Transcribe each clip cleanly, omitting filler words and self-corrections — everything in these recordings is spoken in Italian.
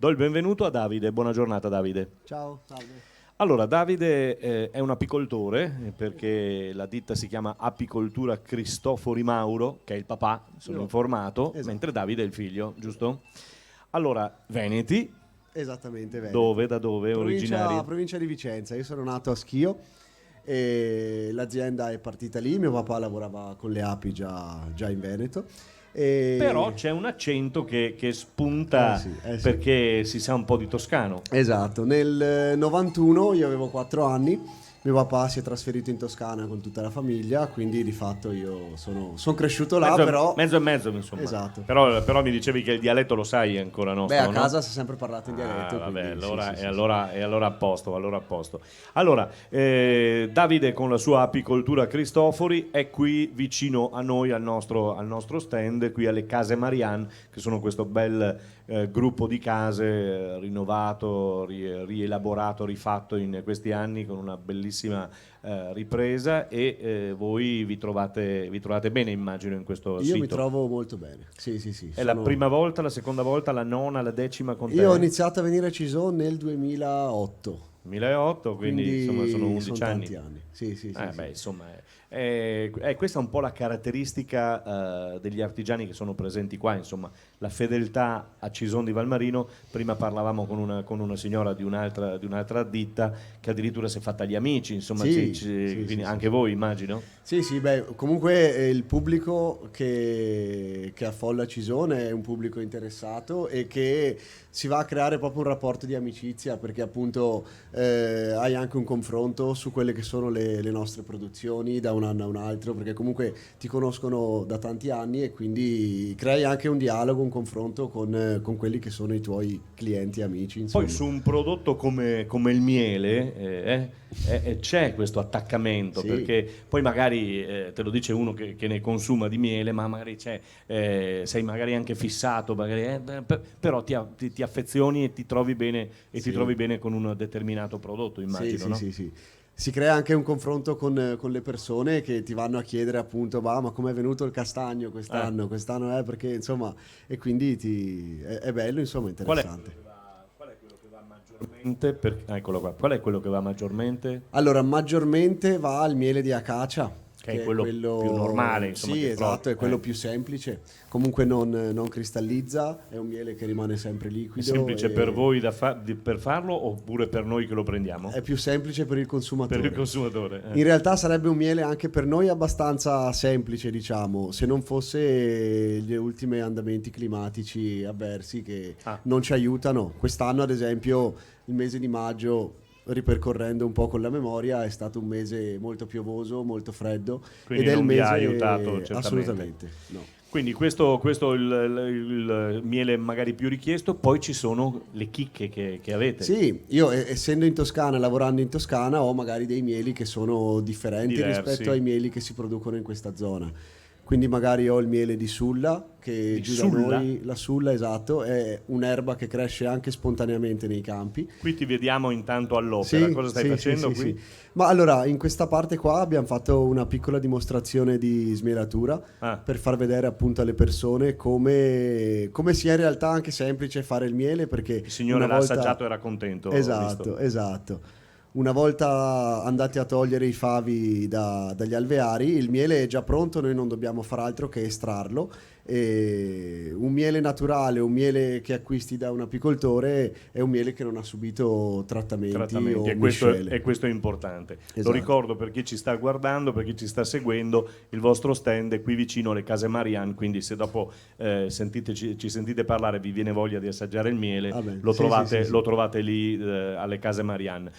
Do il benvenuto a Davide. Buona giornata, Davide. Ciao, salve. Allora, Davide è un apicoltore perché la ditta si chiama Apicoltura Cristofori Mauro, che è il papà, sono informato, Esatto. mentre Davide è il figlio, giusto? Allora, Veneti, Esattamente, Veneto. dove, da dove, originario? Provincia di Vicenza. Io sono nato a Schio e l'azienda è partita lì. Mio papà lavorava con le api già in Veneto. Però c'è un accento che spunta sì. perché si sa un po' di toscano. Esatto, nel 91 io avevo 4 anni, mio papà si è trasferito in Toscana con tutta la famiglia, quindi di fatto io sono cresciuto là, però... Mezzo e mezzo, insomma. Esatto. Però mi dicevi che il dialetto lo sai ancora nostro, Beh, a no? casa si è sempre parlato in dialetto. Vabbè, quindi allora, sì. allora a posto, allora a posto. Allora, Davide con la sua apicoltura Cristofori è qui vicino a noi, al nostro stand, qui alle Case Marianne, che sono questo bel gruppo di case rinnovato, rielaborato, rifatto in questi anni con una bellissima ripresa e voi vi trovate bene, immagino, in questo Io sito. mi trovo molto bene. Sì. È la prima volta, la seconda volta, la nona, la decima con te? Io ho iniziato a venire a Cison nel 2008. 2008, quindi insomma sono 11 anni. Tanti anni. Sì. Beh, insomma, questa è un po' la caratteristica degli artigiani che sono presenti qua, insomma, la fedeltà a Cison di Valmarino. Prima parlavamo con una signora di un'altra ditta che addirittura si è fatta gli amici, insomma, quindi anche voi, immagino? Sì, beh, comunque il pubblico che affolla Cisone è un pubblico interessato e che si va a creare proprio un rapporto di amicizia, perché appunto hai anche un confronto su quelle che sono le nostre produzioni da un anno a un altro, perché comunque ti conoscono da tanti anni e quindi crei anche un dialogo, un confronto con quelli che sono i tuoi clienti e amici, insomma. Poi su un prodotto come il miele c'è questo attaccamamento, Sì. Perché poi magari te lo dice uno che ne consuma di miele, ma magari sei magari anche fissato, magari, però ti affezioni e ti trovi bene ti trovi bene con un determinato prodotto, immagino, no? Sì. Si crea anche un confronto con le persone che ti vanno a chiedere appunto ma come è venuto il castagno quest'anno, perché insomma, e quindi è bello, insomma, interessante. Qual è quello che va maggiormente? Eccolo qua. Qual è quello che va maggiormente? Allora, maggiormente va il miele di acacia, Che è quello più normale, insomma. Sì, che esatto, è quello più semplice. Comunque non cristallizza, è un miele che rimane sempre liquido. È semplice per voi per farlo oppure per noi che lo prendiamo? È più semplice per il consumatore. Per il consumatore. In realtà sarebbe un miele anche per noi abbastanza semplice, diciamo, se non fosse gli ultimi andamenti climatici avversi che non ci aiutano. Quest'anno, ad esempio, il mese di maggio, ripercorrendo un po' con la memoria, è stato un mese molto piovoso, molto freddo. Quindi ed è non il vi mese ha aiutato, certamente. Assolutamente, no. Quindi questo è il miele magari più richiesto, poi ci sono le chicche che avete. Sì, io essendo in Toscana, lavorando in Toscana, ho magari dei mieli che sono differenti Diversi. rispetto ai mieli che si producono in questa zona. Quindi magari ho il miele di Sulla, che giù da noi, la Sulla, esatto, è un'erba che cresce anche spontaneamente nei campi. Qui ti vediamo intanto all'opera, cosa stai facendo qui? Sì. Ma allora, in questa parte qua abbiamo fatto una piccola dimostrazione di smelatura per far vedere appunto alle persone come sia in realtà anche semplice fare il miele, perché il signore l'ha assaggiato e era contento. Esatto. Una volta andati a togliere i favi dagli alveari, il miele è già pronto, noi non dobbiamo far altro che estrarlo. E un miele naturale, un miele che acquisti da un apicoltore, è un miele che non ha subito trattamenti o e questo è importante. Esatto. Lo ricordo per chi ci sta guardando, per chi ci sta seguendo, il vostro stand è qui vicino alle Case Marianne, quindi se dopo ci sentite parlare, vi viene voglia di assaggiare il miele, lo trovate lì alle Case Marianne.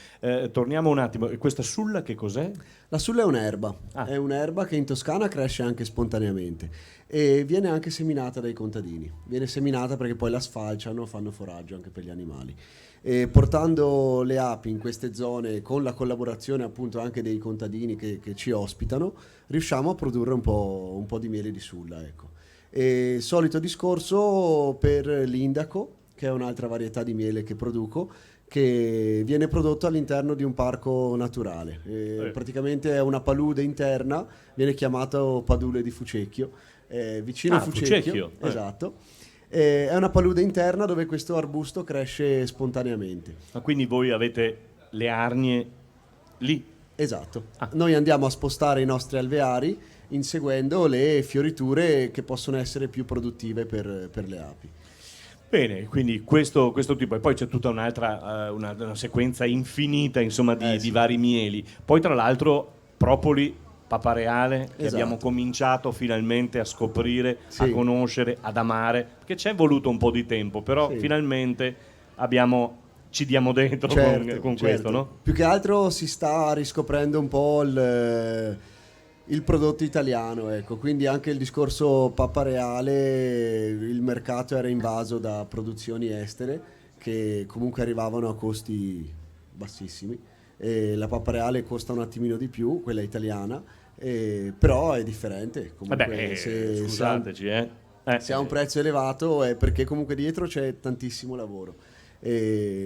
Torniamo un attimo, questa Sulla che cos'è? La Sulla è un'erba che in Toscana cresce anche spontaneamente e viene anche seminata dai contadini. Viene seminata perché poi la sfalciano, fanno foraggio anche per gli animali. E portando le api in queste zone, con la collaborazione appunto anche dei contadini che ci ospitano, riusciamo a produrre un po' di miele di Sulla, ecco. E solito discorso per l'indaco, che è un'altra varietà di miele che produco, che viene prodotto all'interno di un parco naturale. Praticamente è una palude interna, viene chiamato Padule di Fucecchio, vicino a Fucecchio. Esatto. È una palude interna dove questo arbusto cresce spontaneamente. Ma quindi voi avete le arnie lì? Esatto. Noi andiamo a spostare i nostri alveari inseguendo le fioriture che possono essere più produttive per le api. Bene, quindi questo tipo, e poi c'è tutta un'altra una sequenza infinita, insomma, di vari mieli. Poi tra l'altro propoli, papareale, che abbiamo cominciato finalmente a scoprire, a conoscere, ad amare, perché ci è voluto un po' di tempo, però finalmente ci diamo dentro con questo, no? Più che altro si sta riscoprendo un po' il prodotto italiano, ecco, quindi anche il discorso papareale, il mercato era invaso da produzioni estere che comunque arrivavano a costi bassissimi, e la papareale costa un attimino di più, quella italiana, però è differente. Comunque, scusateci, se ha un prezzo elevato è perché comunque dietro c'è tantissimo lavoro.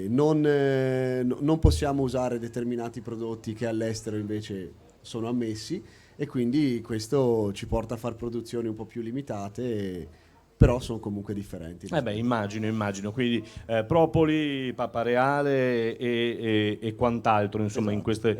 Non possiamo usare determinati prodotti che all'estero invece sono ammessi, e quindi questo ci porta a fare produzioni un po' più limitate, però sono comunque differenti. Immagino, quindi propoli, papareale e quant'altro, insomma, in questo,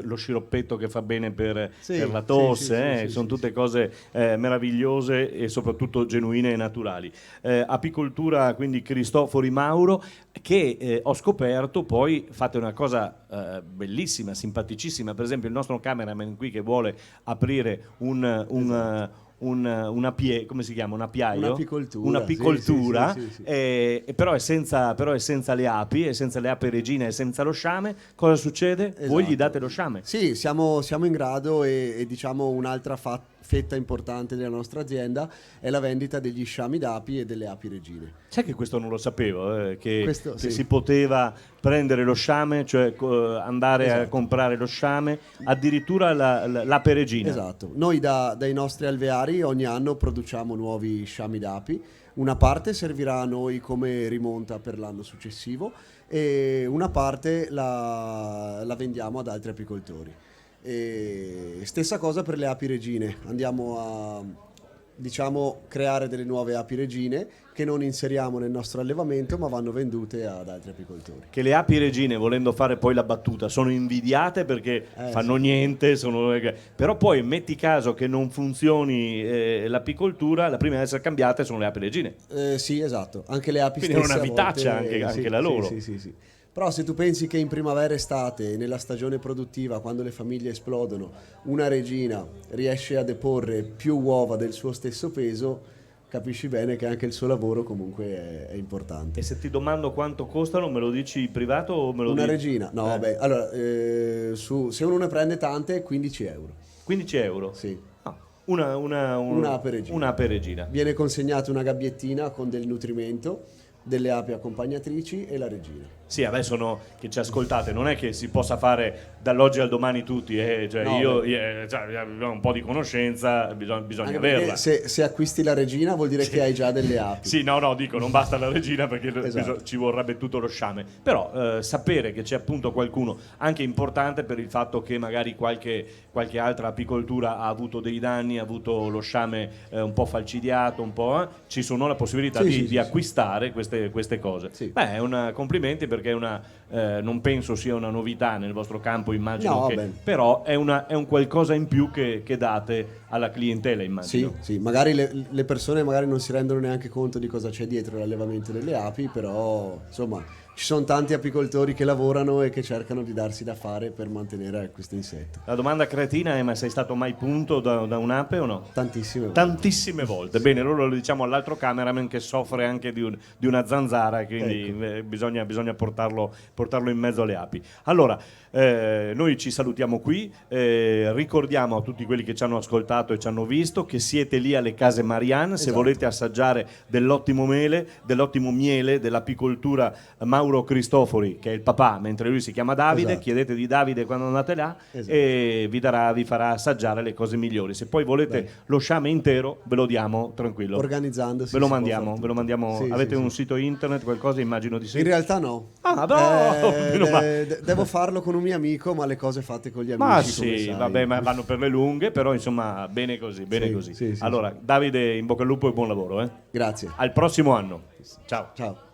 lo sciroppetto che fa bene per la tosse, sono tutte cose meravigliose e soprattutto genuine e naturali. Apicoltura, quindi Cristofori Mauro, che ho scoperto poi fate una cosa bellissima, simpaticissima. Per esempio il nostro cameraman qui che vuole aprire come si chiama? Un apiaio? Un'apicoltura, sì. Però è senza le api, è senza le api regine, è senza lo sciame. Cosa succede? Esatto. Voi gli date lo sciame? Sì, siamo in grado, e diciamo un'altra fetta importante della nostra azienda è la vendita degli sciami d'api e delle api regine. Sai che questo non lo sapevo, che Sì. si poteva prendere lo sciame, cioè andare a comprare lo sciame, addirittura l'ape regina. Esatto, noi dai nostri alveari ogni anno produciamo nuovi sciami d'api, una parte servirà a noi come rimonta per l'anno successivo e una parte la vendiamo ad altri apicoltori. E stessa cosa per le api regine, andiamo a creare delle nuove api regine che non inseriamo nel nostro allevamento ma vanno vendute ad altri apicoltori. Che le api regine, volendo fare poi la battuta, sono invidiate perché fanno niente, però poi metti caso che non funzioni l'apicoltura, la prima ad essere cambiate sono le api regine. Sì, esatto, anche le api quindi stesse è una vitaccia anche la loro. Sì. Però se tu pensi che in primavera e estate, nella stagione produttiva, quando le famiglie esplodono, una regina riesce a deporre più uova del suo stesso peso, capisci bene che anche il suo lavoro comunque è importante. E se ti domando quanto costano, me lo dici privato o me lo una dici? Regina? No, vabbè, allora, se uno ne prende tante, 15 euro. 15 euro? Sì. Un'ape regina. Un'ape regina. Viene consegnata una gabbiettina con del nutrimento, delle api accompagnatrici e la regina. Sì, adesso che ci ascoltate, non è che si possa fare dall'oggi al domani tutti, cioè no, un po' di conoscenza bisogna averla. Se acquisti la regina vuol dire che hai già delle api. Sì, dico, non basta la regina perché ci vorrebbe tutto lo sciame. Però sapere che c'è appunto qualcuno, anche importante per il fatto che magari qualche altra apicoltura ha avuto dei danni, ha avuto lo sciame un po' falcidiato, ci sono la possibilità di acquistare queste cose. Sì. Beh, è un complimenti perché non penso sia una novità nel vostro campo, immagino però è un qualcosa in più che date alla clientela, immagino. Sì, magari le persone magari non si rendono neanche conto di cosa c'è dietro l'allevamento delle api, però insomma ci sono tanti apicoltori che lavorano e che cercano di darsi da fare per mantenere questo insetto. La domanda cretina è: ma sei stato mai punto da un'ape o no? Tantissime volte. Bene, allora lo diciamo all'altro cameraman che soffre anche di una zanzara, quindi bisogna portarlo in mezzo alle api. Allora, noi ci salutiamo qui, ricordiamo a tutti quelli che ci hanno ascoltato e ci hanno visto che siete lì alle Case Marianne, se volete assaggiare dell'ottimo miele dell'apicoltura Mauro Mauro Cristofori, che è il papà, mentre lui si chiama Davide. Esatto. Chiedete di Davide quando andate là, Esatto. e vi farà assaggiare le cose migliori. Se poi volete lo sciame intero, ve lo diamo tranquillo. Organizzandosi. Ve lo si può mandiamo, fare ve lo tutto. mandiamo. Sì, Avete sì, un sì. sito internet, qualcosa? Immagino di sì. In realtà no. Ah, però, meno male. Devo farlo con un mio amico, ma le cose fatte con gli amici. Ma come sì, sai. vabbè, ma vanno per le lunghe, però insomma, bene così, bene Sì, così. sì, sì, allora, Davide, in bocca al lupo e buon lavoro, eh. Grazie. Al prossimo anno. Ciao. Ciao.